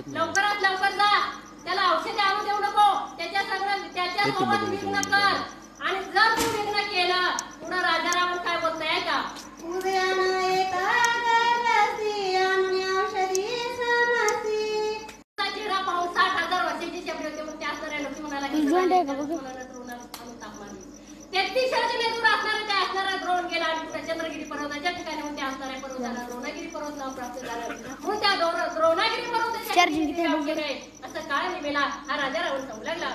लवकरात लवकर जा, त्याला औषध आणू देऊ नको, त्याच्या सगळं त्याच्यासोबत विघ्न कर. आणि जर तू विघ्न केलं पुढे राजाराम काय बोलताय का, चेहरा पाहून 60,000 वर्षाची शब्द होते मग त्या असणाऱ्या लक्ष्मणाला 33 वर्षाने दूर असणारे ते असणारा द्रोण गेला आणि चंद्रगिरी पर्वताच्या ठिकाणी ते असणाऱ्या पर्वताला द्रोणागिरी पर्वत नाव प्राप्त झालं. म्हणून त्या द्रोणागिरी पर्वताच्या असं काळ निघाला. हा राजा रावण सांगू लागला,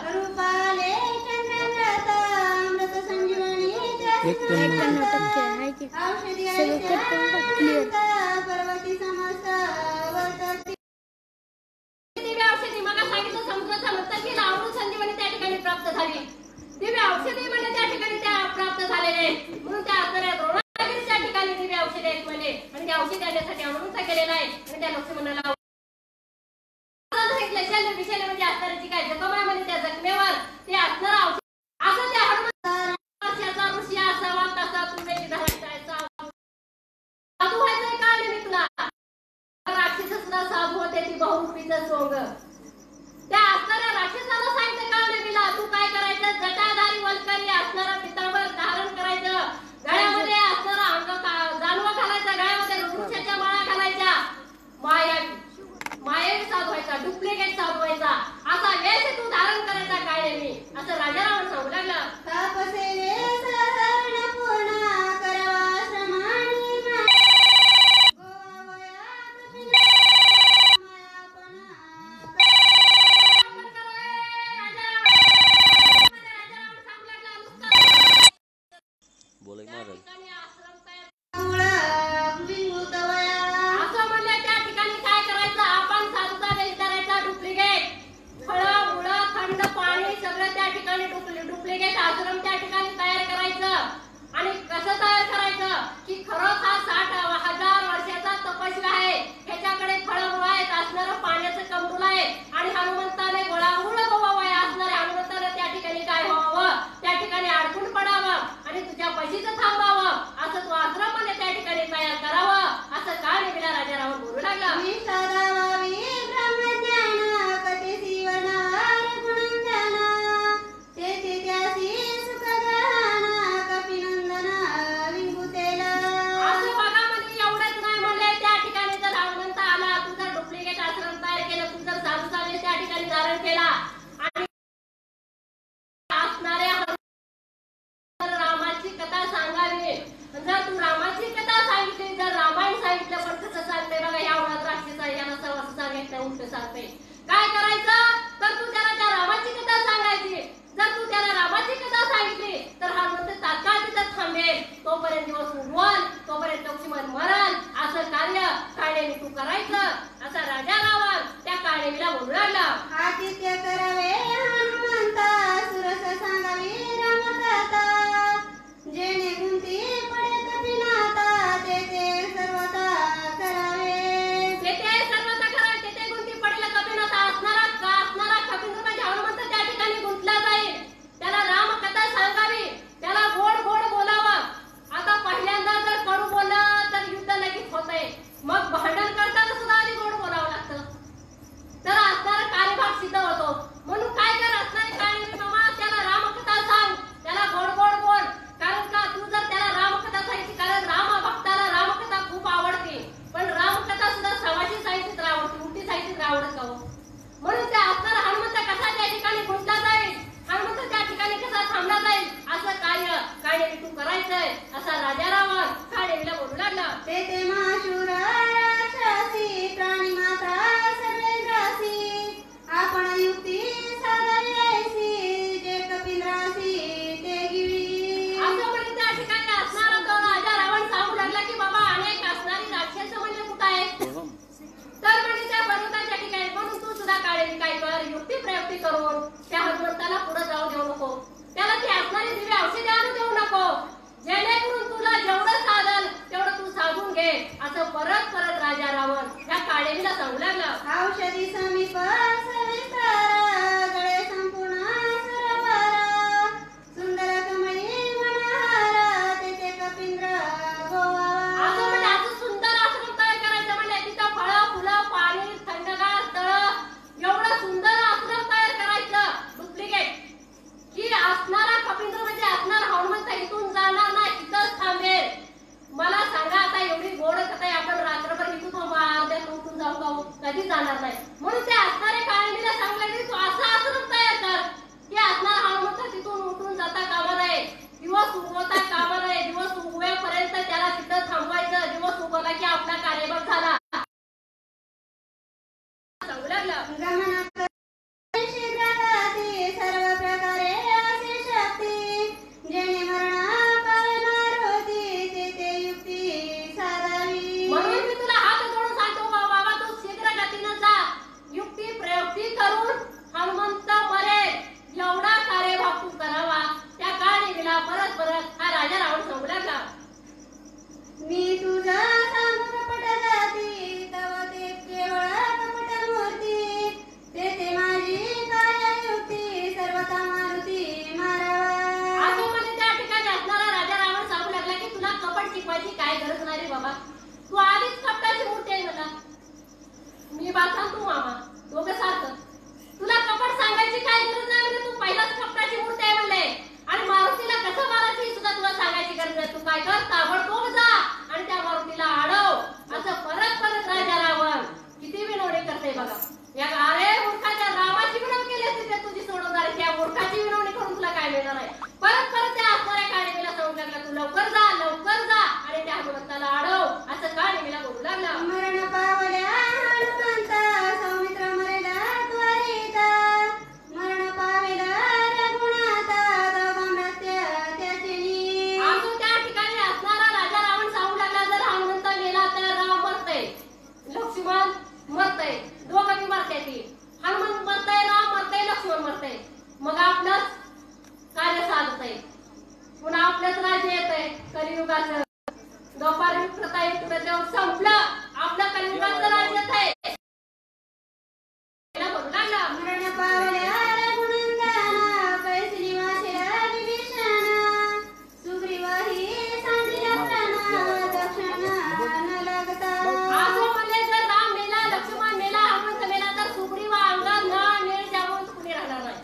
दिव्य औषधी मला सांगितलं समुद्राचा मंथन केला, अमृत संजीवनी त्या ठिकाणी प्राप्त झाली. दिव्य औषधी म्हणजे त्या ठिकाणी त्या प्राप्त झालेले, म्हणून त्या असणाऱ्या द्रोणागिरीच्या ठिकाणी दिव्य औषधी आहेत म्हणे. आणि त्या औषधी आणण्यासाठी अनुमत केलेला आहे. आणि त्या लक्ष्मणाला विषय म्हणजे असणाऱ्याची काय जखम आहे म्हणजे त्या जखमेवर ते असणारा औषध असं त्या हनुमंताचा ऋषी असावा तसा तुम्ही धरायचा साधू व्हायचंय का मी तुला. राक्षस सुद्धा साधू होते ती बहुरूपीचं सोंग. त्या असणाऱ्या राक्षसाला सांगितलं का नवीला तू काय करायचं, जटाधारी वल्करी असणारा पितांबर धारण करायचं, गळ्यामध्ये असणारा अंग जानवा घालायचा, गळ्यामध्ये वृक्षाच्या माळा घालायच्या, मायावी साधू व्हायचा, डुप्लिकेट साधू व्हायचा, असा वेश तू धारण करायचा काय मी असं राजा रावण सांगू लागला. डुप्लिकेट आश्रम त्या ठिकाणी तयार करायचं. आणि कसं तयार करायचं की खरंच हा 60,000 वर्षाचा तपस्वी आहे, ह्याच्याकडे फळमुळं आहेत, असणारं पाण्याचं कंबूल आहे. आणि हनुमंताने गोळामुळ गोवावं असणाऱ्या हनुमंताने त्या ठिकाणी काय व्हावं, त्या ठिकाणी अडकून पडावं आणि तुझ्या पैशीचं थांबावं असं तू आश्रमाने त्या ठिकाणी तयार करावं असं काळ निघाला. राजा रावण बोलू लागला, जर तू रामाची कथा सांगितली, जर रामायण सांगितलं पण कसं सांगते बघा, या उन्हात राक्षस आहे याला सवस सांगितलं उलट सांगते. काय करायचं तर तू त्याला त्या रामाची कथा सांगायची. जर तू त्याला रामाची कथा सांगितली तर हा म्हणते तात्काळ तिथं थांबेल, तोपर्यंत दिवस उगवल, तोपर्यंत लक्ष्मण मरल, असं कार्य काळेनी तू करायचं असा राजा रावण त्या काळेला बोलू लागला. आदित्य करावे हनुमंता सुरस सांगावी रामकथा, जेणे गुंती पडे कपिनाथा तेथे सर्वथा करावे. तेथे सर्वथा करावे, तेथे गुंती पडले कपिनाथा असणारा कपिंद्र म्हणजे हनुमंत त्या ठिकाणी गुंतला जाईल. त्याला रामकथा सांगावी, त्याला गोड गोड बोलावं. आता पहिल्यांदा जर कडू बोललं तर युद्ध लगेच होतंय, मग भांडण करताना सुद्धा आधी गोड बोलावं लागतं. म्हणून त्या हनुमंताला पुढे जाऊ देऊ नको. त्याला ती असणारी दिव्य औषधे आणू देऊ नको. जेणेकरून तुला जेवढं साधल तेवढं तू साधून घे असं परत परत राजा रावण त्या काळेवीला सांगू लागला. औषधी समीप सविस्तर गळे संपूर्ण सरोवर सुंदर कमळी मनोहर तेथे कपिंद्र गोवा. असं म्हणजे असं सुंदर आश्रम तयार करायचं म्हणजे तिथं फळं फुलं पाणी थंडगार तळ एवढं सुंदर आश्रम तयार करायचं. डुप्लिकेट की असणारा कपिंद्र म्हणजे असणार हनुमंत इथून जाणार नाही, इथंच थांबेल. मला सांगा आता एवढी गोड कथा आपण रात्रभर इथून अर्ध्यात उठून जाऊ का? कधी जाणार नाही. म्हणून ते असणारे काळीला सांगलं की तू असा आश्रम तयार कर की असणार हनुमंत तिथून उठून जाता कामा नये, दिवस उगवता कामा नये. दिवस उगवेपर्यंत त्याला तिथं थांबवायचं. दिवस उगवला की आपला कार्यभाग झाला. सांगू लागलं. गमनात शीघ्रगती सर्व प्रकारे असे शक्ती जेणे मरण पावणार होती तेथे युक्ती साधावी. म्हणून मी तुला हात जोडून सांगतो बाबा तू शीघ्र गतीनं जा. युक्ती प्रयुक्ती करून हनुमंत मरेल एवढा कार्यभाग तू करावा. त्या काळीला परत परत हा राजा रावण सांगू लागला. मी तुझा सांगू कपट जाती तव ते केवळ कपट मूर्ती तेथे माझी काय युक्ती सर्वथा मारुती मारावा. असं म्हणजे त्या ठिकाणी असणारा राजा रावण सांगू लागला की तुला कपट शिकवायची काय गरज नाही रे बाबा. तू आधीच कपटाची मूर्ती आहे मला. मी बाचा तू मामा दोघं सारखं. तुला कपट सांगायची काय गरज नाही म्हणजे तू पहिलाच कपटाची मूर्ती आहे म्हणले. आणि मारुतीला कसं मारायची ही सुद्धा तुला सांगायची गरज नाही. तू काय कर ताबडतोब जा आणि त्या मारुतीला अडव. असं परत परत राजा रावण किती विनवणी करते बघा. या अरे मूर्खाच्या रामाची विनवणी केली असती तर तुझी सोडवणार आहे. त्या मूर्खाची विनवणी करून तुला काय मिळणार आहे. परत परत त्या असणाऱ्या काळीला सांगू लागला तू लवकर जा आणि त्या हनुमंताला अडव असं काळीला बोलू लागला. मरण पावल्या हनुमंत सौमित्र मरेला त्वरिता मरण पावेला रघुनाथा दोघा मृत्य त्याचे नी. अजून त्या ठिकाणी असणारा राजा रावण सांगू लागला जर हनुमंत गेला तर राम मरतय, लक्ष्मण मरतय, दोघं बी मरत्याती. हनुमंत मरतय, राम मरतय, लक्ष्मण मरतय. मग आपलंच कार्य साधतय. पुन्हा आपलंच राज्य येतंय कलियुगाचं. द्वापार युग त्रेता युग त्याच्यावर संपलं. आपलं कलियुगाचं राज्य येतंय. बोलू लागला. मरण पावल्या रघुनंदना कैसरी वासेला विभीषण सुग्रीवाही सांगितला प्राण दक्षिण न लागता. असं म्हणले जर राम मेला, लक्ष्मण मेला, हनुमंत मेला तर सुग्रीव अंगात न नीळ जाऊन कुणी राहणार नाही.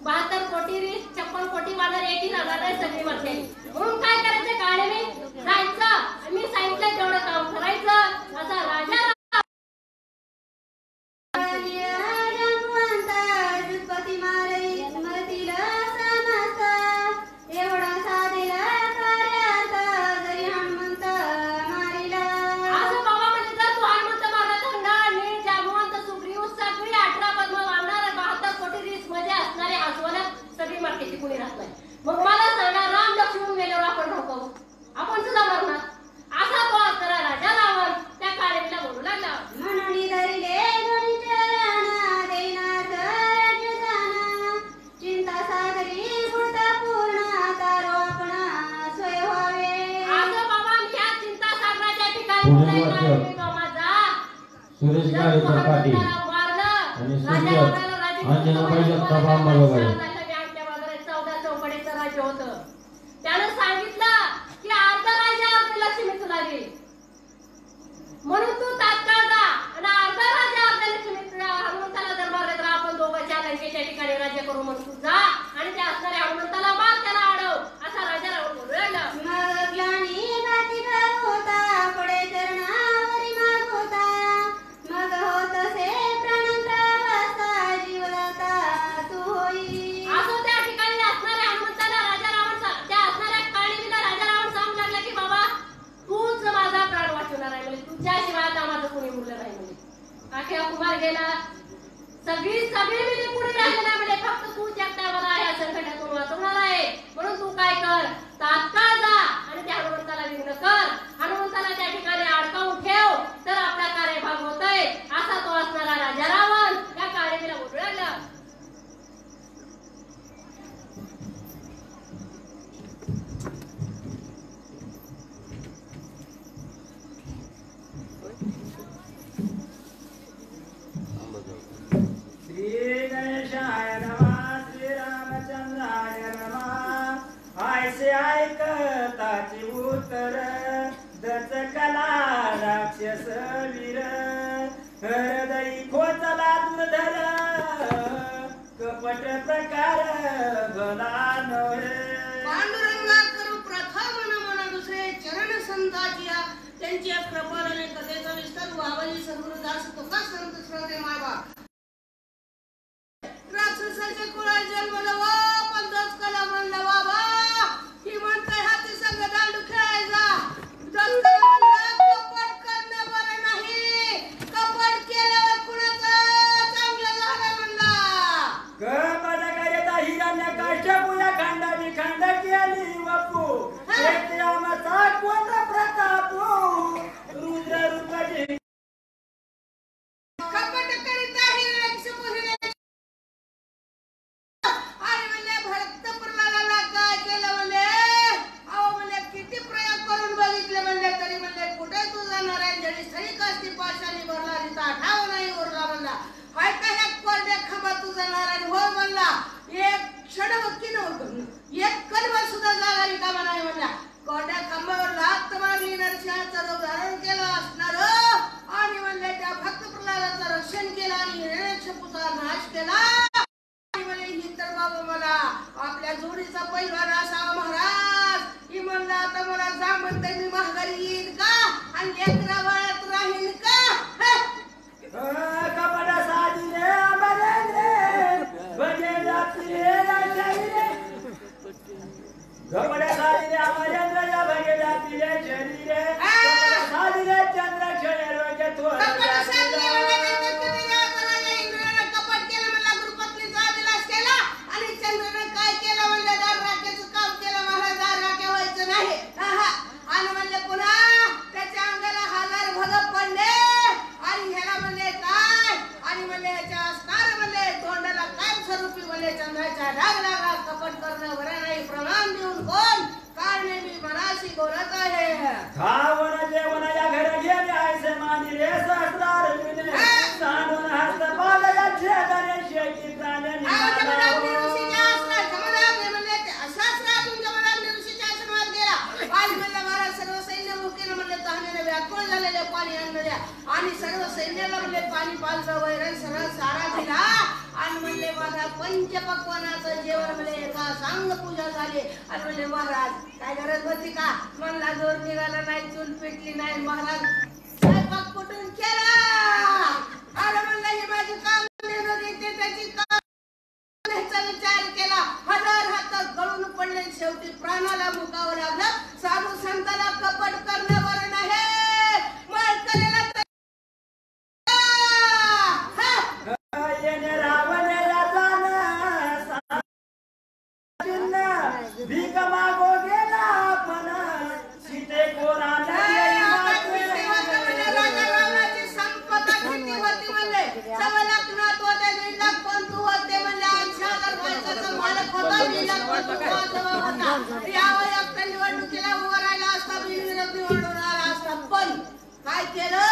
72 कोटी 56 कोटी वानर एकही राहणार नाही, सगळी मरते. म्हणून काय करायचं काळेने जायचं. मी सांगितलं तेवढं काम करायचं. असा राजा जुत्पती मारई मरतील समस्त एवढा साधेला कार्याचा जरी हनुमंत मारिला. असं बाबा म्हणजे जर तू हनुमंत मारला तर नळ नीळ जांबवंत सुग्रीव सगळी 18 पद्म वानर 72 कोटी रीस मध्ये असणारे अस्वल सगळी मरते कुणी राहत नाही. मग मला सांगा राम लक्ष्मण मेल्यावर आपण राहू आपण सुद्धा मरणार. असा तो असणारा राजा रावण त्या काळीला बोलू लागला. म्हणून धरिले दोन्ही चरण देणार राज्य जाण चिंता सागरी गुणता पूर्ण तारो आपण स्वय व्हावे. असं बाबा मी या चिंता सागराच्या ठिकाणी जाईल बाबा जा. सुरेश गाडेकर पाटील आणि सूर्य अंजनाबाई जगताप अंबाबाई. आमच्या बाजारात 14 चौकडीचं राज्य होतं. त्यानं सांगितलं की अर्धा राज्य अर्ध लक्ष्मी तुला देईल. म्हणून तू तात्काळ जा आणि अर्धा राज्य अर्ध लक्ष्मी तुला हनुमंताला जर मारले तर आपण दोघांच्या लंकेच्या ठिकाणी राज्य करू. म्हणून तू जा आणि त्या असणाऱ्या हनुमंताला मार, त्याला अडव असा राजा रावण बोलू लागला. मग ग्लानी घाती होता पडे चरणावरी माग होता मग होतसे प्राणंतरावस्था जीवदाता तू होई. असं त्या ठिकाणी असणाऱ्या हनुमंताला राजा रावण त्या असणाऱ्या काळीला राजा रावण सांगू लागला की बाबा तूच माझा प्राण वाचवणार आहे. म्हणजे तुझ्याशिवाय आता माझं कोणी मुलं नाही. म्हणजे अखेर कुमार गेला, सगळी मिली पुढे राहिली नाही. म्हणजे फक्त तू एकटा मला या संकटातून वाचवणार आहे. म्हणून तू काय कर तात्काळ जा आणि त्या हनुमंताला विघ्न कर. हनुमंताला त्या ठिकाणी अडकावून ठेव तर आपला कार्यभाग होतोय. असा तो असणारा राजा रावण त्या काळीला बोलू लागला. धर कपट प्रकार भला नव्हे. पांडुरंगा करू प्रथम मना दुसरे चरण संताचिया त्यांच्या कृपाने कथेचा विस्तार वावली सद्गुरुदास तुका संत श्रोते मायबा राक्षसाच्या कुळात जन्मला वा पंथच कला म्हणला बाबा ही म्हणते हाती संग दांडू खेळायचा दत्त म्हणला कपट करणं बरं नाही कपट केल्यावर कुणाचं चांगलं झालं म्हणला कपट करिता हिरण्य काश्यपूया खंडाची खंड केली वपू एक रामाचा कोण प्रतापू रुद्र रूपाची कपट करीता हिरण्यकशिपू आणि म्हणले भक्त प्रल्हादाला काय केलं म्हणले अहो म्हणले किती प्रयोग करून बघितले म्हणले तरी म्हणले कुठे तू जाणार आहे जरी सरी कसती पाशाने भरला आणि आठाव नाही उरला म्हणला हाय का ह्या कोरड्या खंबा तू जाणार आहे हो म्हणला एक क्षणवक्की नव्हतं एक कणभर सुद्धा जागा रिकामा नाही म्हणला कोरड्या खांबावर लात मारली नरसिंहाचं रूप धारण केलं असणार आणि म्हणले त्या भक्त प्रल्हादाचं रक्षण केलं आणि हिरण्यकशिपूचा नाश केला आणि म्हणे ही तर बाबा मला आपल्या जोडीचा पैलवान असावा महाराज ही म्हणला आता मला जा म्हणते मी माघारी येईन का आणि लेकरा बाळात राहीन का कपट साजिले अमरेंद्र भजे जाती रे कपट साजिले अमरेंद्र या भगे जाती रे शरीरे कपट साजिले चंद्र क्षणे रोगे कपट साधले म्हणजे थोर ते किती राजा इंद्राने कपट केलं म्हणला गुरुपत्नीचा अभिलाष केला आणि चंद्राने काय केलं म्हणलं दार राख्याचं काम केलं महाराज दार राख्या व्हायचं नाही आणि म्हणले पुन्हा त्याच्या अंगाला हजार भग पडले आणि ह्याला म्हणले काय आणि म्हणले ह्याच्या असणार म्हणले तोंडाला काय स्वरूपी म्हणले चंद्राचा डाग लागला कपट करणं बरं नाही प्रमाण देऊन कोण कारणे मी मनाशी बोलत आहे खावन जेवण या घर गेले ऐसे मानी रे सहस्रार विने सांडून हस्त पाल या छेदने शेकी प्राणे जमदग्नी निघाला ऋषीच्या आश्रमात जमदग्नी म्हणले शास्त्रातून जमदग्नी ऋषीच्या आश्रमात गेला आणि म्हणलं महाराज सर्व सैन्य भुकेनं म्हणले तहानेने व्याकुळ झालेले पाणी अन्न द्या आणि सर्व सैन्याला म्हणले पाणी पालचं वैरण सरळ सारा दिला आणि म्हणले माझा पंचपक्वानाचं जेवण म्हणले एका सांग पूजा झाली आणि म्हणले महाराज काय गरज होती का म्हणला जोर निघाला नाही चूल पेटली नाही महाराज स्वयंपाक कुठून केला अरे म्हणलं ही माझी काम देते त्याची काम चा विचार केला हजार हात गळून पडले शेवटी प्राणाला मुकावं लागलं साधू संताला कपट करणं बरं नाही मळकलेला येणे रावणे राजान साजिन भीक मागो गेला पण सीते कोराने येई मागे राजा रावणाची संपदा किती होती म्हणले 6 लाख नात होते 1.5 लाख पंतू होते म्हणले 80,000 पैशाचा मालक होता 2 लाख पंतू होता यावर एकट्या निवडणुकीला उभा राहिला असता बिनविरोध निवडून आला असता पण काय केलं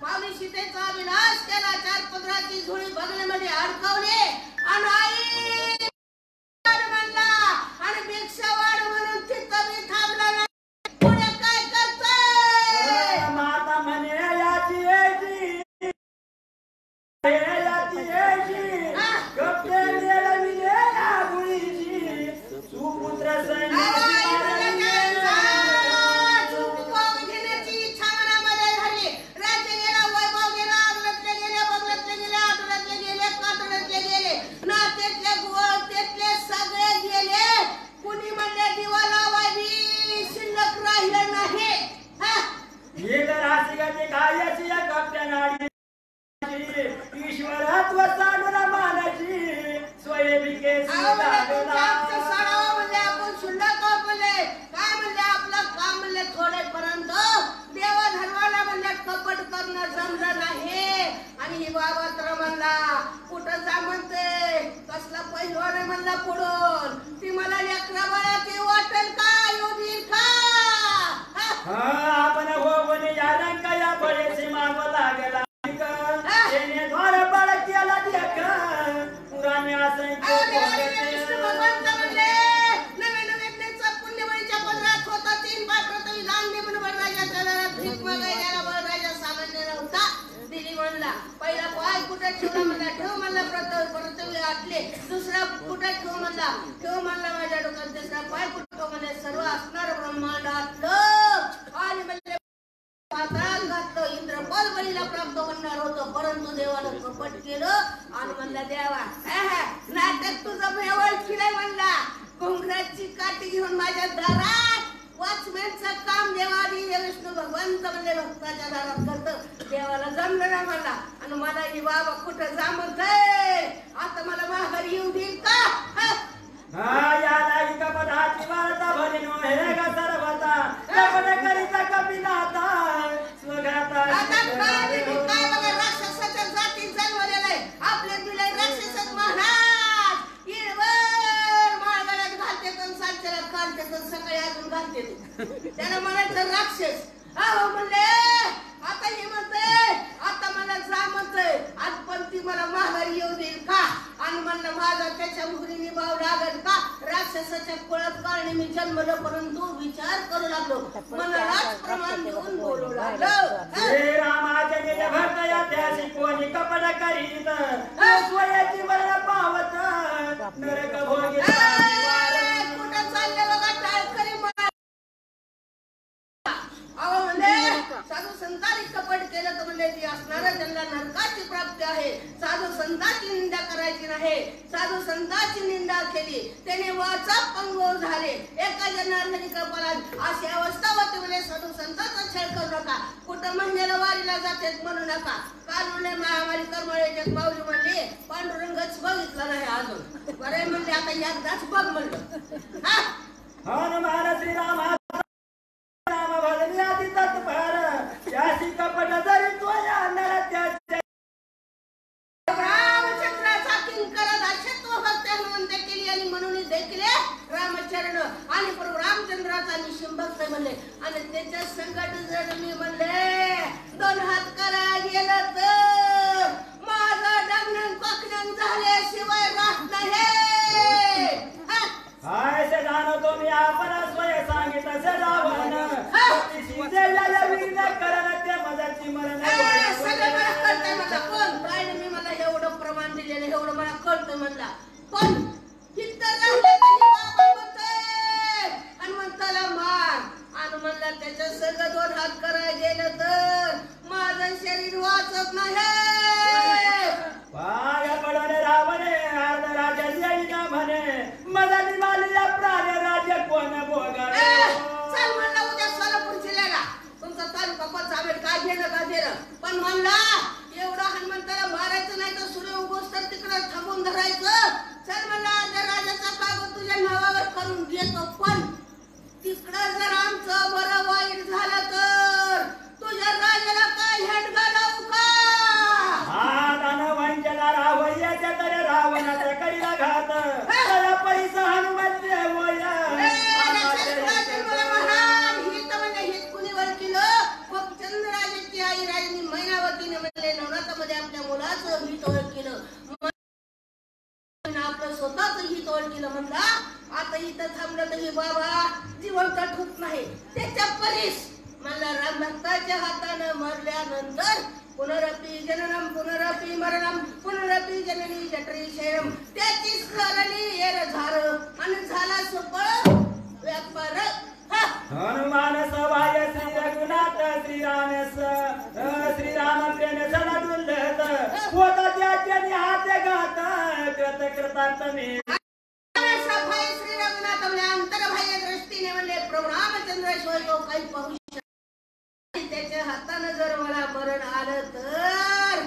पावली सीतेचा विनाश केला 4 पदराची झोळी बगलेमध्ये अडकवली आणि आई म्हणला आणि भिक्षा वाढ म्हणून तिथं मी थांबला नाही पुढे काय करतोय माता म्हणे याची याची कपडे मिळविले या गुळीची सुपुत्र घेण्याची इच्छा मनामध्ये झाली राज्य गेला वैभव गेला अगलतले गेले बगलतले गेले आठवड्यातले गेले कातड्यातले गेले नात्यातले गोळतेतले सगळे गेले कुणी म्हणले दिवा लावावी शिल्लक राहिलं नाही हे तर हासिकाची खायची या कपड्या नाडी ईश्वरत्व साडून मानाची स्वयंभिके देवा धर्माला म्हणले कपट करणं जमलं नाही आणि ही बाबा तर म्हणला कुठं जा म्हणते कसला पहिलवान आहे म्हणला पुढून ती मला लेकरा बाळाची वाटेल का योगी का आपण हो म्हणे या रंगा या बळेचे मागो लागला त्याने द्वार बळ केला देख पुराणे असंख्य विष्णू भगवंत म्हणले नवीन वेदनेचा पुण्यवळीच्या पदरात होता 3 पात्र जाणले म्हणून बळराजाच्या घरात भीक मागायला बळराजा सामान्य नव्हता दिली म्हणला पहिला पाय कुठे ठेवला म्हणला ठेव दुसरा कुठे ठेव म्हणला माझ्या डोक्यात तिसरा पाय कुठं म्हणजे सर्व असणार ब्रह्मांडातलं आणि म्हणजे पाताळात घातलं इंद्रपद बळीला प्राप्त होणार होतं परंतु देवानं कपट केलं आणि म्हणला देवा नाटक तुझं मेवळ केलंय म्हणला घोंगराची काठी घेऊन माझ्या दारात वॉचमॅनचं काम देवादी विष्णू भगवंत म्हणजे भक्ताच्या दारात करत देवाला जमलं ना मला आणि मला ही बाबा कुठं जा म्हणतंय आता मला माघारी येऊ देईल का या नायिका पदाची वार्ता भरिनो हे गा सर्वता कपड करीता कपिलाता स्वगाता आता काय बघा राक्षसाच्या जाती जन्मलेला आहे आपल्या दिलाय राक्षसच महाराज इळवर माळगड्यात घालते तर सांच्याला काढते तर सकाळी अजून घालते त्याला म्हणायचं राक्षस अहो म्हणले आता हे म्हणते आता मला जा म्हणतंय आज पण ती मला माघारी येऊ देईल का आणि म्हणलं माझा त्याच्या मुहरीने भाव लागल का राक्षसाच्या कुळात कारणे मी जन्मलो परंतु विचार करू लागलो मनालाच प्रमाण देऊन बोलू लागलो हे रामाच्या निज भक्त या त्याशी कोणी कपड करीत स्वयाची मरण पावत नरक भोगी कुठं चालले बघा टाळकरी अहो म्हणजे साधू संतांनी कपट केलं तर म्हणजे ती असणारा त्यांना नरकाची प्राप्ती आहे साधू संतांची निंदा करायची नाही साधू संतांची निंदा केली त्याने वाचा पंगोर झाले एका जनार्दनी कपाळात अशी अवस्था होते म्हणजे साधू संतांचा छळ करू नका कुठं मंदिराला वारीला जातेत म्हणू नका कानूने महामारी करमळेच्या माऊली म्हणली पांडुरंगच बघितला नाही अजून बरे म्हणले आता एकदाच बघ म्हणलं हनुमान श्रीराम राम भजनी आदि तत्पर त्याशी कपट जरी तोया नर त्याचे रामचंद्राचा किंकर दासत्व भक्त हनुमंत केली आणि म्हणून देखील रामचरण आणि प्रभू रामचंद्राचा निशिम भक्त म्हणले आणि त्याच्या संकट जर मी म्हणले दोन हात करा गेलं तर माझं डगणं पकडण झाल्याशिवाय राहत नाही काय से जाणतो मी आपण स्वय सांगित असे रावण सीतेला विघ्न करण ते मजाची मरण सगळं मला कळतंय म्हणला कोण काय मी मला एवढं प्रमाण दिलेलं एवढं मला कळतं म्हणला पण किती राहिले तरी बाबा म्हणतोय हनुमंताला मार आणि म्हणला त्याच्या सगळं दोन हात करायला गेलं तर माझं शरीर वाचत नाही पाया पडणे रावणे अर्ध राजा येईना म्हणे मजाली मालिया प्राण राज्य कोण भोगावे चल म्हणला उद्या सोलापूर जिल्ह्याला तुमचा तालुका कोणचा आम्ही काय घेणं का देणं पण म्हणला एवढा हनुमंताला मारायचं नाही तर सूर्य उगवस तर तिकडं थांबून धरायचं चल म्हणला अर्ध्या राजाचा कागद तुझ्या नावावर करून घेतो पण तिकडं जर आमचं बरं वाईट झालं तर तुझ्या राजाला काय हेंडगा लावू का वंचना रावयाच्या तर रावणाचा करीला घात त्याला पैसा हनुमंत चंद्रराजाची आई राणी मैनावतीने म्हणले नवनाथामध्ये आपल्या मुलाचं हित ओळखलं आपलं स्वतःच हित ओळखलं म्हणला आता इथं थांबलं तरी बाबा जिवंत ठूक नाही त्याच्या परीस म्हणला रामभक्ताच्या हातानं मरल्यानंतर पुनरपि जननम पुनरपि मरणम पुनरपि जननी जठरी शयनम त्याची स्मरणी येर झार आणि झाला सुफळ व्यापार हनुमान सवाय श्री रघुनाथ श्रीराम प्रेम सदा दुर्लत होता त्याच्या हाते घात कृत कृतार्थ मी सफाई श्री रघुनाथ म्हणजे अंतर्बाह्य दृष्टीने म्हणले प्रभू रामचंद्र तो काही पाहू त्याच्या हातानं जर मला मरण आलं तर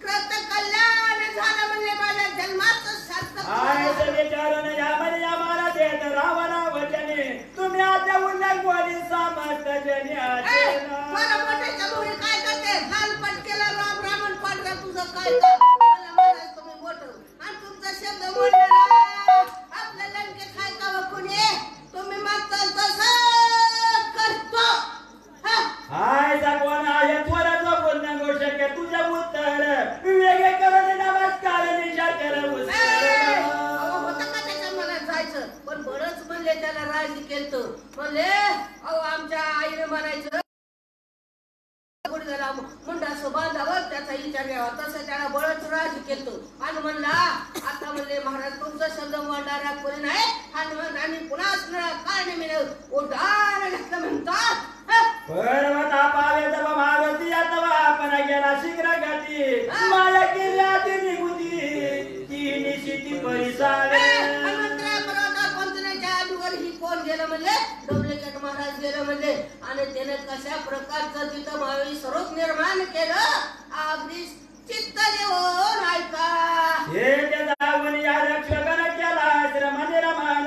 कृत कल्याण झालं म्हणजे माझ्या जन्माचं सार्थक विचारून या मला देत रावणा वचने तुम्ही आता उल्लेख बोली समर्थ जनी मला मोठ्याच्या मुली काय करते लाल पटकेला राम रामन पांढरा तुझं काय मला महाराज तुम्ही मोठं आणि तुमचा शब्द मोठा आपल्या लंके खाय का कोणी तुम्ही मागताल तसं करतो हाय कोण आहे थोडा बोलणं गोष्ट तुझ्या उत्तर वेगळे करून नमस्कार निशा कर होता का त्याच्या मनात जायचं पण बरंच म्हणले त्याला राजी केलतं म्हणले अहो आमच्या आईने म्हणायचं गुडघ्याला मुंडासं बांधावं त्याचा विचार घ्यावा तसं त्याला बळच राजी केलतं आणि म्हणला आता म्हणले महाराज तुमचं वाटारा कोणी नाही हनुमंतांनी पुन्हा कारण मी उड्डाण घेतलं म्हणतात पर्वता पावे तव मारुती अथवा आपण गेला शीघ्र गती माया किल्ल्याची निगुती ती निशिती परिसावे हनुमंतराय पर्वतावर पोहोचण्याच्या अगोदर ही कोण गेलं म्हणले डोंबलेकट महाराज गेलं म्हणले आणि त्याने कशा प्रकारचं तिथं भावी स्वरूप निर्माण केलं अगदी चित्त देऊन ऐका हे ते जाऊन या रक्षकन केला श्रम निर्माण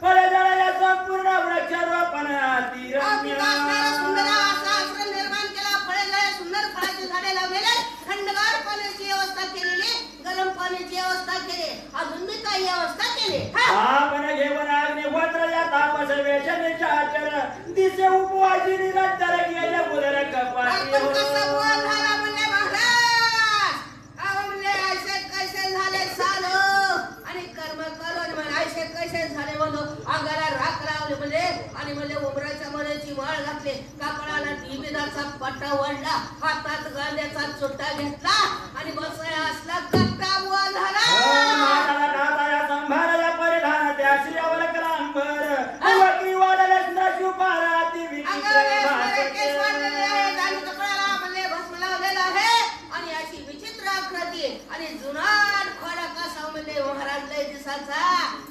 फळे जळया संपूर्ण वृक्षारोपण अगदी असणारा सुंदर असा आश्रम निर्माण केला फळे जळे सुंदर फळाची झाडे लावलेले थंडगार पाण्याची व्यवस्था केलेली गरम पाण्याची व्यवस्था केली अजून मी काही व्यवस्था केली आपण घेऊन अग्निहोत्र या तापस वेषणीच्या आचर दिसे उपवासी निरंतर गेले बुधर कपाटी आपण कसा बुवा झाला म्हणले महाराज अहो म्हणले ऐसे कैसे झाले साधू आणि कर्म करून म्हण ऐसे कैसे झाले म्हणून अंगाला राख लावले म्हणले आणि म्हणले उमराच्या मनेची माळ घातली कापडाला निवेदाचा पट्टा वळला हातात गांड्याचा चोटा घेतला आणि बसाया असला कट्टा बुवा झाला संभाराया परिधान त्या श्रीवर कलांबर वक्री वाढलेच न शुभारा ती अंगावर केस वाढलेले विचित्र आहेत आणि कपड्याला म्हणले भस्म लावलेला आहे आणि अशी विचित्र आकृती आणि जुनाट खोडा कसा म्हणले महाराज लय दिसाचा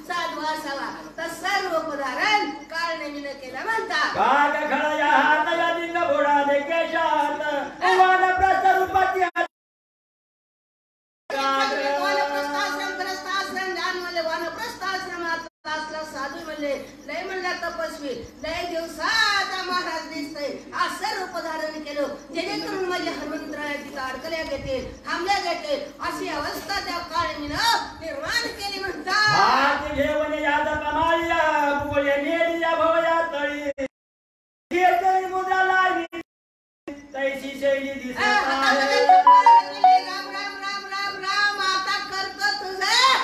साधू असावा तर सर्व पदार्थ कारण मी केलं म्हणतात काग खळया हात या लिंग घोडा दे केशात वानप्रस्थ रूपाची साधू म्हणले लय म्हणला तपस्वी लय दिवसाचा महाराज दिसतोय असं रूप धारण केलं जेणेकरून माझे हनुमंतराय तिथं अडकल्या घेते थांबल्या घेते अशी अवस्था त्या काळीनं निर्माण केली म्हणतात हात घेऊन याद कमाळ्या बोले नेलिया भवया तळी घेतली मुद्रा लागली तैशी शैली दिसत आहे राम राम राम राम राम आता करतो तुझं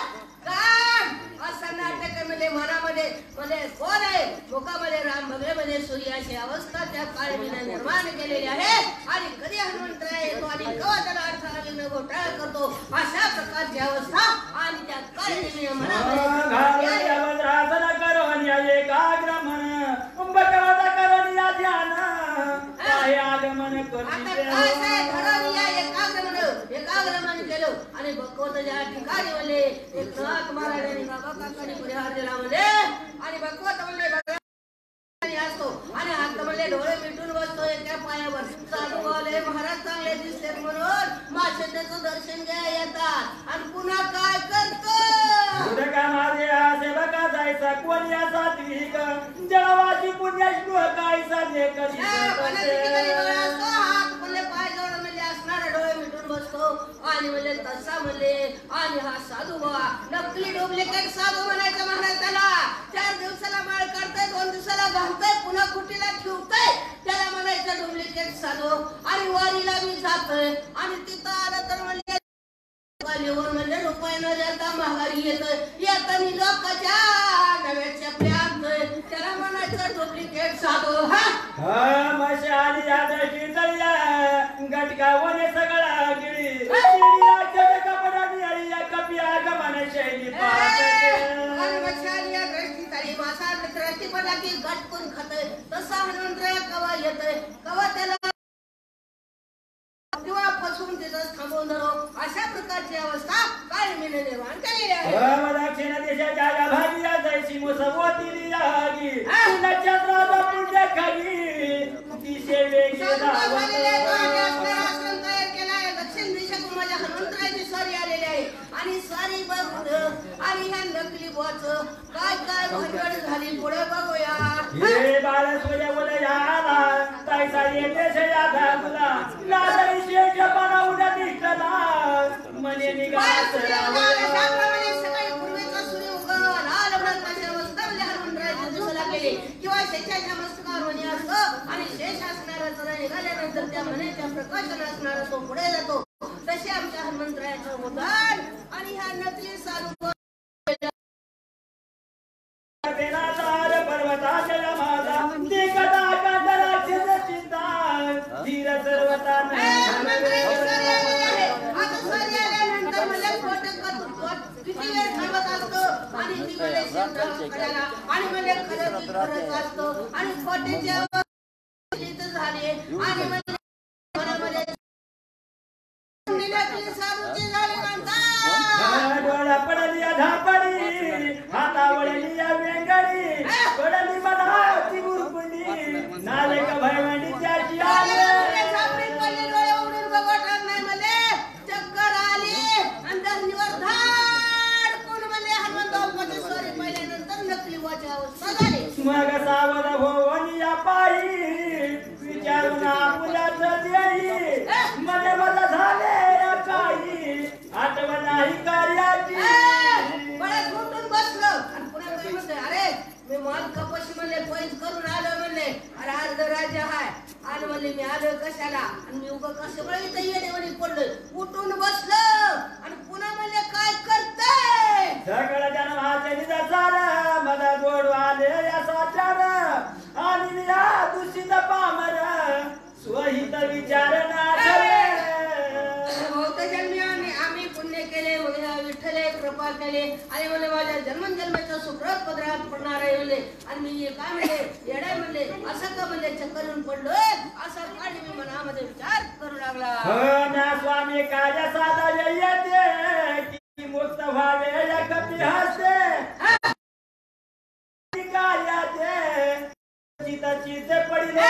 काम असं नाटक म्हणजे मनामध्ये मध्ये कोण आहे मुखामध्ये राम भगवे मध्ये सूर्याची अवस्था त्या काळीनं निर्माण केलेली आहे आणि कधी हनुमंतराय येतो आणि केव्हा त्याला अडथळा विघ्न घोटाळा करतो अशा प्रकारची अवस्था आणि त्या काळीने मनामध्ये एकाग्र मन बकवता करून या ध्यान काय आगमन आता काय काय ठरवलं या एकाग्र मन केलं आणि भगवत ज्या ठिकाणी म्हणले एक नाथ महाराजांनी बाबा काकांनी परिहार दिला म्हणले आणि भगवत म्हणले असतो आणि हात म्हणले डोळे मिटून बसतो एका पायावर साधू बोले महाराज चांगले दिसते म्हणून माशेचं दर्शन घ्या येतात आणि पुन्हा काय करतो उदका माझे सेवका जायचा कोण या सात्विक जळवाची पुण्यश्लोक काय साधे कधी हात म्हणले पाय जोड म्हणले असणारे डोळे मिटून बसतो आणि म्हणले तसा म्हणले आणि हा साधू बा नकली डुप्लिकेट साधू म्हणायचं महाराज त्याला 4 दिवसाला माळ काढतोय 2 दिवसाला घालतोय पुन्हा कुटीला ठेवतोय त्याला म्हणायचं डुप्लिकेट साधू आणि वारीला मी जातोय आणि तिथं आलं तर म्हणले म्हणले रुपये न देता महागारी येतोय येतानी लोकांच्या नव्याच्या प्यातोय त्याला म्हणायचं डुप्लिकेट साधू हा मशी आली या दृष्टी तळ्या गटका वने सगळा गिळी कपडा निळी या कपिया गमन शैली आणि मच्छाली या दृष्टी तळी मासा दृष्टी पडला की गटकून खातोय तसा हनुमंतराय कवा येतोय कवा त्याला किंवा फसवून तिथं थांबवून धरो अशा प्रकारची अवस्था काळीने निर्माण केलेली आहे दक्षिण देशाच्या या भागी या जैसी मुसवती यागी नक्षत्राचा पुण्य खाली दिशे वेगे आश्रम तयार केलाय दक्षिण दिशेतून माझ्या हनुमंतरायची स्वारी आलेली आहे आणि स्वारी बघून आणि ह्या नकली बुवाच काय काय भानगड झाली पुढे बघूया हे बालसूर्य उदयाला तैसा येते से या धाकुला लाजरी शेष पाना उद्या दिसला मने निघास त्याप्रमाणे सकाळी पूर्वेचा सूर्य उगवला लाल भ्रमणाच्या अवस्था म्हणजे हनुमंतरायची दिसायला गेली किंवा शेषाच्या मस्तकावर मणी असतो आणि शेष असणारा जरा निघाल्यानंतर त्या मनेच्या प्रकाशन असणारा तो पुढे जातो तसे आमच्या हनुमंतरायाचं उदाहरण आणि ह्या नकली साधू पर्वताच्या माझा देखता कांदराची चिंता धीर सर्वता आता स्वारी आल्यानंतर मला किती वेळ थांबत असतो आणि ती म्हणे शेवटाला कळाला आणि म्हणे खरं ती खरंच असतं आणि खोटेचे झाले आणि म्हणे साधूची झाली म्हणतात डोळा पडली धापडी हातावळली या वेंगडी पडली मनाची गुरकुंडी नाले का भयवंडी त्याची आले मग सावध भोवनी या पायी विचारून आपुलाचं देई मध्ये मला झाले या काही आठवण नाही कार्याची बळ्यात उठून बसलो आणि पुन्हा काय म्हणते अरे मी माल कपाशी म्हणले पैज करून आलो म्हणले अरे अर्ध राज्य हाय आणि म्हणले मी आलो कशाला आणि मी उभं कसं बळ इथं येणेवणी पडलोय उठून बसलो आणि पुन्हा म्हणले काय करताय सगळं जन्माचे निजा झालं मला जोड आले या साचार आणि या दूषित पामर स्वहित विचार ना आम्ही पुण्य केले विठ्ठले कृपा केले आणि म्हणले माझ्या जन्मजन्माच्या सुकृत पदरात पडणार आहे म्हणले आणि मी काय म्हणले येडा म्हणले असं का म्हणले चक्कर येऊन पडलोय असा काढी मी मनामध्ये विचार करू लागला स्वामी कार्य साधा येते की मुक्त व्हावे या कपी हसते कार्याचे चित पडिले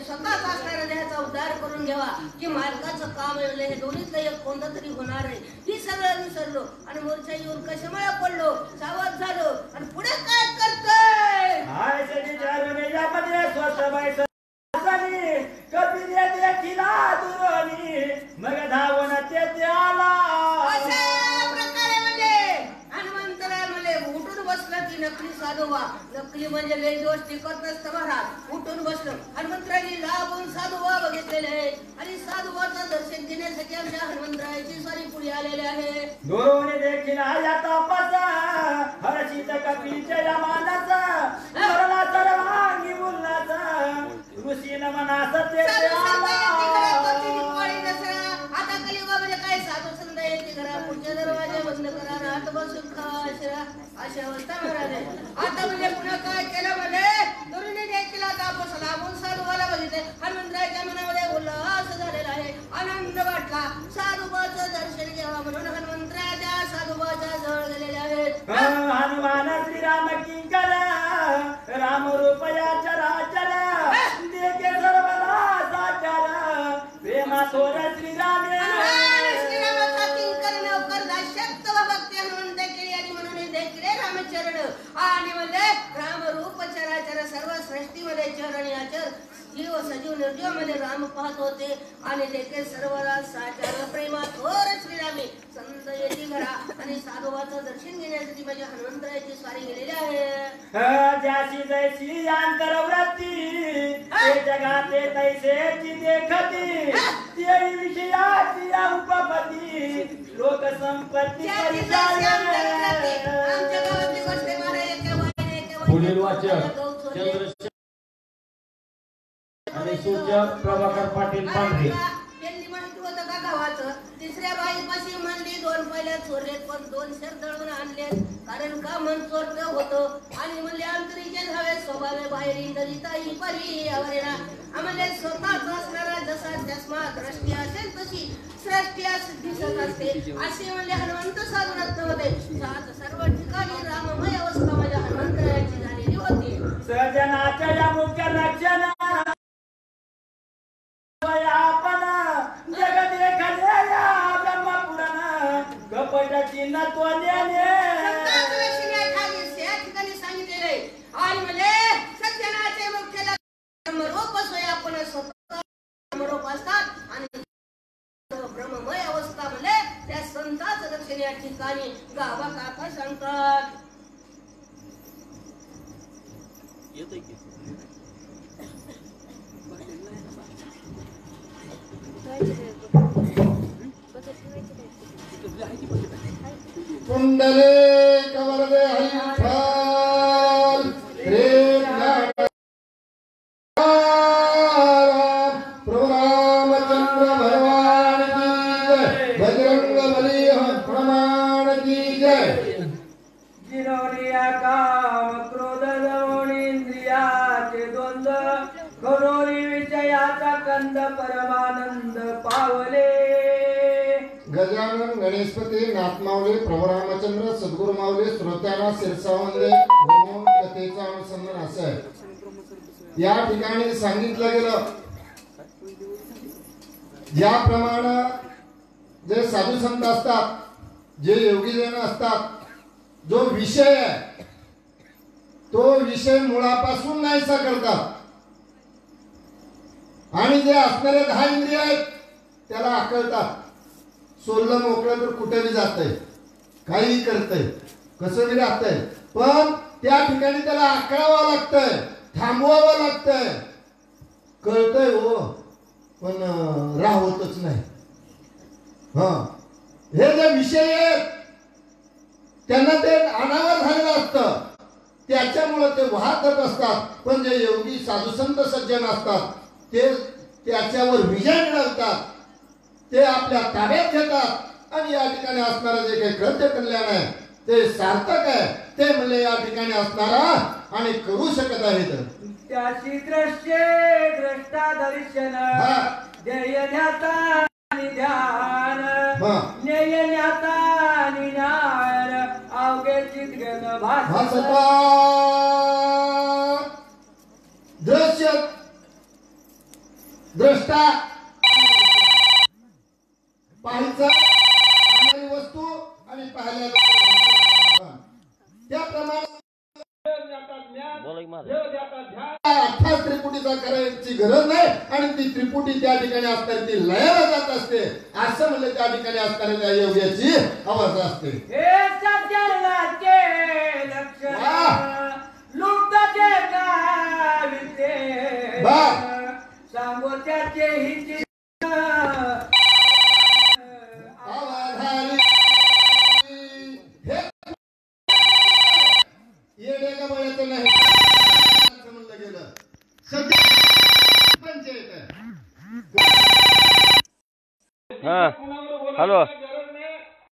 स्वतःच असणाऱ्या देहाचा उद्धार करून घ्यावा की मालकाचं काम आहे हे दोन्हीतलं एक कोणतं तरी होणार आहे ही सगळं विसरलो आणि मोर्चा येऊन कशामुळे पडलो सावध झालो आणि पुढे काय करतोय कपिले देखिला दुरोनी मग धावून तेथे आला अशा प्रकारे म्हणजे हनुमंतराय म्हणजे उठून बसलं की नकली साधोबा नकली म्हणजे लय दिवस टिकत नसतं महाराज उठून बसलं हनुमंतरायांनी लांबून साधोबा बघितलेले आहे आणि साधोबाचं दर्शन घेण्यासाठी आमच्या हनुमंतरायाची सारी पुढे आलेले आहे दोन्ही देखील या तापाचा हर्षित कपीच्या या मानाचा सरला सर्वांगी बोलण्याचा ऋषीन मनास तेथे आला आता कलियुगामध्ये काय साधू संत येते घरा पुढच्या दरवाजा बंद करा रात बसून खा अशा अवस्था महाराज आता म्हणजे पुन्हा काय केलं म्हणजे दुरुने देखील आता आपण लांबून साधूबाला बघितले हनुमंतरायाच्या मनामध्ये उल्हास झालेला आहे आनंद वाटला साधुबाचं दर्शन घ्यावा म्हणून हनुमंतरायाच्या साधुबाच्या जवळ गेलेले आहेत हनुमान श्रीराम किंकर राम रूपयाच्या राजरा देखे सर्वदा साचार प्रेमा थोर श्रीरामे श्रीरामाचा किंकर नौकर दाशक्त व भक्ती हनुमंत केली आणि म्हणून देखील रामचरण आणि म्हणजे राम रूप चराचर सर्व सृष्टीमध्ये चर आणि आचर जीव सजीव निर्जीव मध्ये राम पाहत होते आणि देखील सर्वला साचार प्रेमा थोर श्रीरामे संत येती घरा आणि साधुबाचं दर्शन घेण्यासाठी माझ्या हनुमंतरायाची स्वारी गेलेली आहे ज्याची जैसी अंतरवृत्ती ते जगाते तैसेची देखती तेरी विषयाची या उपपती लोक संपत्ती ज्याची जैसी अंतरवृत्ती आमच्या गावातली गोष्ट आहे महाराज पुढील वाचक चंद्रशेखर आणि सूचक प्रभाकर पाटील पांढरे त्यांनी माहिती होतं का गावाचं तिसऱ्या बाईपाशी म्हणली दोन पहिल्या चोरलेत पण दोन शेर दळून आणले कारण का मन चोरलं होतं आणि म्हणले अंतरीचे धावे स्वभावे बाहेर इंदरिताई परी आवरेना आम्हाला स्वतःच असणारा जसा चष्मा दृष्टी असेल तशी सृष्टी दिसत असते असे म्हणले हनुमंत साधनात होते सर्व ठिकाणी राममय अवस्था माझ्या हनुमंतरायाची झालेली होती सजनाच्या या मुख्य रक्षण आपण जगत एखाद्या या ब्रह्मपुराण कपट चिन्ह तोल्याने या ठिकाणी सांगितलेले आणि म्हणजे सज्जनाचे मुख्य ब्रह्मरूप सोय आपण स्वतः ब्रह्मरूप असतात आणि ब्रह्ममय अवस्था म्हणजे त्या संतांचं दर्शन या ठिकाणी गावा काका सांगतात कुंडले कवरदे हरिफाल प्रेम प्रभु रामचंद्र भगवान की जय बजरंग बली हनुमान की गजानन गणेशपती नाथ माऊली प्रभू रामचंद्र सद्गुरु माऊली श्रोत्यांना शिरसावंदे होऊन कथेचं अनुसंधान असं आहे. या ठिकाणी सांगितलं गेलं ज्याप्रमाणे जे साधू संत असतात, जे योगी जन असतात, जो विषय आहे तो विषय मुळापासून नाहीसा करतात आणि जे असणारे 10 इंद्रिय आहेत त्याला आकळतात. सोललं मोकळं तर कुठे बी जातंय, काही करतंय, कसं बी राहतंय, पण त्या ठिकाणी त्याला आकळावं लागतंय, थांबवावं लागतंय. कळतंय हो पण राहतच नाही. हे जे विषय आहेत त्यांना ते अनावर झालेलं असतं, त्याच्यामुळे ते वाहतच असतात. पण जे योगी साधू संत सज्जन असतात ते त्याच्यावर विजय मिळवतात, ते आपल्या ताब्यात घेतात आणि या ठिकाणी असणारं जे काही कृत्य कल्याण आहे ते सार्थक आहे ते म्हणजे या ठिकाणी असणारा आणि करू शकत आहेत. त्याची दृश्य द्रष्टा दर्शन ध्येय ध्याता आणि ध्यान ज्ञेय ज्ञाता आणि ज्ञान अवघे चित्गण भासता. दृश्य द्रष्टा पाहायचा वस्तू आणि पाहायला त्याप्रमाणे 28 त्रिपुटीचा करायची गरज नाही आणि ती त्रिपुटी त्या ठिकाणी असताना ती लयाला जात असते. असं म्हणलं त्या ठिकाणी असताना त्या योग्याची अवस्था असते. हे सत्याचे लक्षण लुप्तचे गाविते सांगो त्याचे हिचे